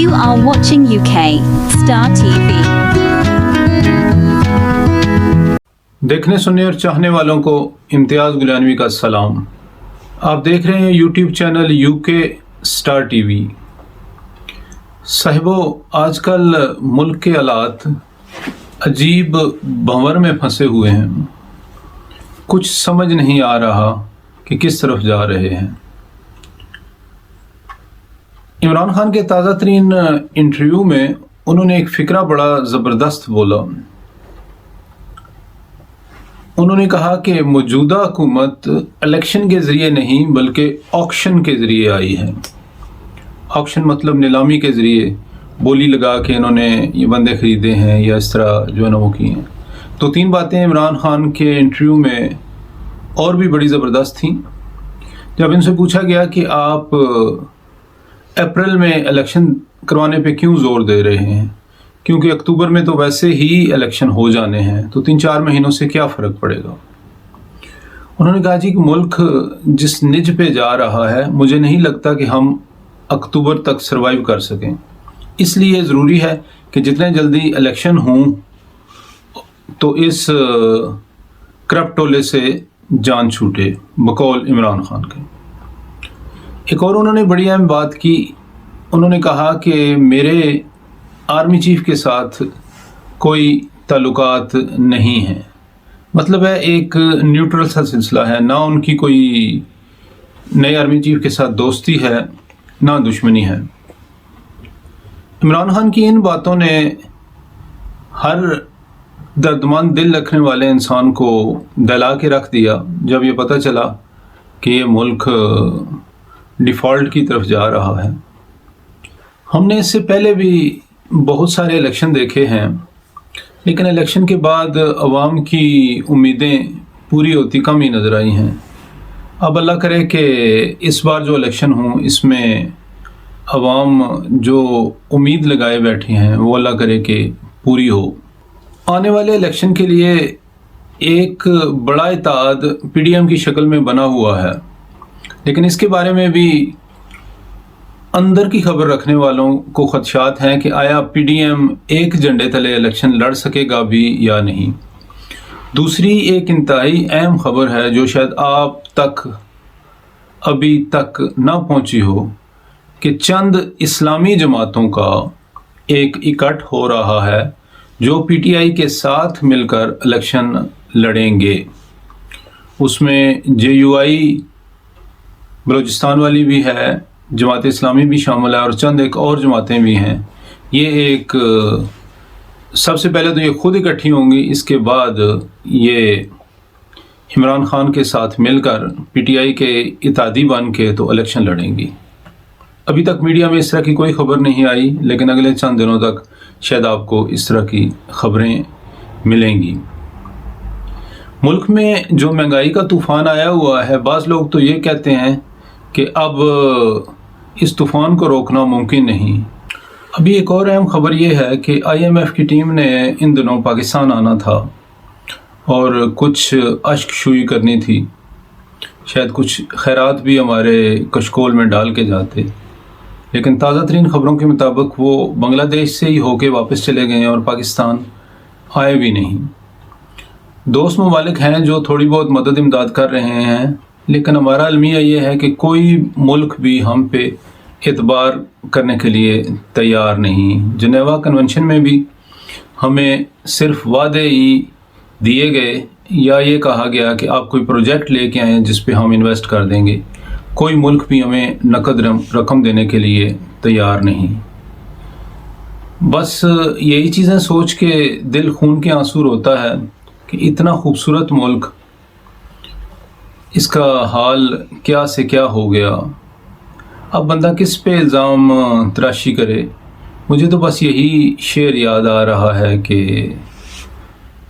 You are watching UK Star TV. देखने सुनने और चाहने वालों को इम्तियाज़ गुलानवी का सलाम। आप देख रहे हैं YouTube channel UK star TV. साहिबो, आजकल मुल्क के हालात अजीब भंवर में फंसे हुए हैं। कुछ समझ नहीं आ रहा कि किस तरफ जा रहे हैं। इमरान खान के ताज़ा तरीन इंटरव्यू में उन्होंने एक फ़िक्रा बड़ा ज़बरदस्त बोला। उन्होंने कहा कि मौजूदा हुकूमत इलेक्शन के ज़रिए नहीं बल्कि ऑक्शन के ज़रिए आई है। ऑक्शन मतलब नीलामी के ज़रिए बोली लगा के इन्होंने ये बंदे ख़रीदे हैं या इस तरह जो है ना वो की हैं। तो तीन बातें इमरान खान के इंटरव्यू में और भी बड़ी ज़बरदस्त थीं। जब इनसे पूछा गया कि आप अप्रैल में इलेक्शन करवाने पे क्यों ज़ोर दे रहे हैं, क्योंकि अक्टूबर में तो वैसे ही इलेक्शन हो जाने हैं, तो 3-4 महीनों से क्या फ़र्क पड़ेगा। उन्होंने कहा जी कि मुल्क जिस निज पे जा रहा है, मुझे नहीं लगता कि हम अक्टूबर तक सर्वाइव कर सकें। इसलिए ज़रूरी है कि जितने जल्दी इलेक्शन हों तो इस करप्ट टोले से जान छूटे, बकौल इमरान खान के। एक और उन्होंने बड़ी अहम बात की। उन्होंने कहा कि मेरे आर्मी चीफ के साथ कोई ताल्लुकात नहीं हैं। मतलब है एक न्यूट्रल सा सिलसिला है, ना उनकी कोई नए आर्मी चीफ के साथ दोस्ती है ना दुश्मनी है। इमरान खान की इन बातों ने हर दर्दमंद दिल रखने वाले इंसान को दहला के रख दिया जब ये पता चला कि ये मुल्क डिफ़ॉल्ट की तरफ जा रहा है। हमने इससे पहले भी बहुत सारे इलेक्शन देखे हैं, लेकिन इलेक्शन के बाद अवाम की उम्मीदें पूरी होती कम ही नज़र आई हैं। अब अल्लाह करे कि इस बार जो इलेक्शन हों इसमें अवाम जो उम्मीद लगाए बैठी हैं वो अल्लाह करे कि पूरी हो। आने वाले इलेक्शन के लिए एक बड़ा इत्तेहाद PDM की शक्ल में बना हुआ है, लेकिन इसके बारे में भी अंदर की खबर रखने वालों को खदशात हैं कि आया PDM एक झंडे तले इलेक्शन लड़ सकेगा भी या नहीं। दूसरी एक इंतहाई अहम खबर है जो शायद आप तक अभी तक ना पहुंची हो कि चंद इस्लामी जमातों का एक इकट्ठ हो रहा है जो PTI के साथ मिलकर इलेक्शन लड़ेंगे। उसमें JUI बलूचिस्तान वाली भी है, जमात इस्लामी भी शामिल है और चंद एक और जमातें भी हैं। ये एक सबसे पहले तो ये खुद इकट्ठी होंगी, इसके बाद ये इमरान खान के साथ मिलकर PTI के इत्तेहादी बन के तो इलेक्शन लड़ेंगी। अभी तक मीडिया में इस तरह की कोई खबर नहीं आई, लेकिन अगले चंद दिनों तक शायद आपको इस तरह की खबरें मिलेंगी। मुल्क में जो महंगाई का तूफ़ान आया हुआ है, बाज़ लोग तो ये कहते हैं कि अब इस तूफ़ान को रोकना मुमकिन नहीं। अभी एक और अहम खबर ये है कि IMF की टीम ने इन दिनों पाकिस्तान आना था और कुछ अश्कशुई करनी थी। शायद कुछ खैरात भी हमारे कशकोल में डाल के जाते, लेकिन ताज़ा तरीन ख़बरों के मुताबिक वो बांग्लादेश से ही होके वापस चले गए और पाकिस्तान आए भी नहीं। दोस्त ममालिक हैं जो थोड़ी बहुत मदद इमदाद कर रहे हैं, लेकिन हमारा अलमिया ये है कि कोई मुल्क भी हम पे एतबार करने के लिए तैयार नहीं। जनेवा कन्वेंशन में भी हमें सिर्फ वादे ही दिए गए या ये कहा गया कि आप कोई प्रोजेक्ट लेके आएँ जिस पे हम इन्वेस्ट कर देंगे। कोई मुल्क भी हमें नकद रकम देने के लिए तैयार नहीं। बस यही चीज़ें सोच के दिल खून के आंसू रोता है कि इतना खूबसूरत मुल्क, इसका हाल क्या से क्या हो गया। अब बंदा किस पे इल्ज़ाम तराशी करे। मुझे तो बस यही शेर याद आ रहा है कि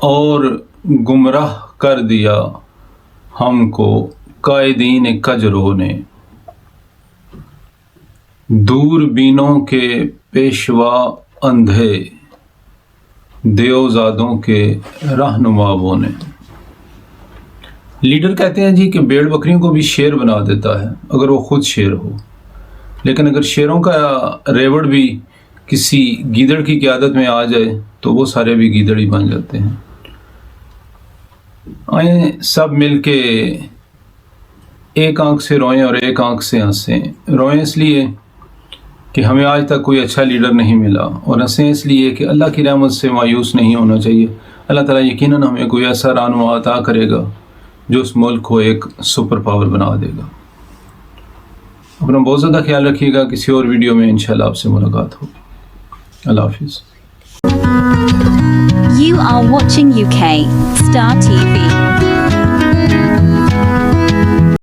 और गुमराह कर दिया हमको कायदीन कजरों ने, दूरबीनों के पेशवा अंधे, देवजादों के रहनुमाओं ने। लीडर कहते हैं जी कि भेड़ बकरियों को भी शेर बना देता है अगर वो खुद शेर हो, लेकिन अगर शेरों का रेवड़ भी کسی گیدڑ کی قیادت میں آ جائے تو وہ سارے بھی گیدڑ ہی بن جاتے ہیں۔ آئیں سب مل کے ایک آنکھ سے روئیں اور ایک آنکھ سے ہنسیں۔ روئیں اس لیے کہ ہمیں آج تک کوئی اچھا لیڈر نہیں ملا، اور ہنسیں اس لیے کہ اللہ کی رحمت سے مایوس نہیں ہونا چاہیے۔ اللہ تعالیٰ یقیناً ہمیں کوئی ایسا رہنما عطا کرے گا جو اس ملک کو ایک سپر پاور بنا دے گا۔ اپنا بہت زیادہ خیال رکھیے گا۔ کسی اور ویڈیو میں انشاءاللہ آپ سے ملاقات ہوگی۔ اللہ حافظ۔ You are watching UK Star TV.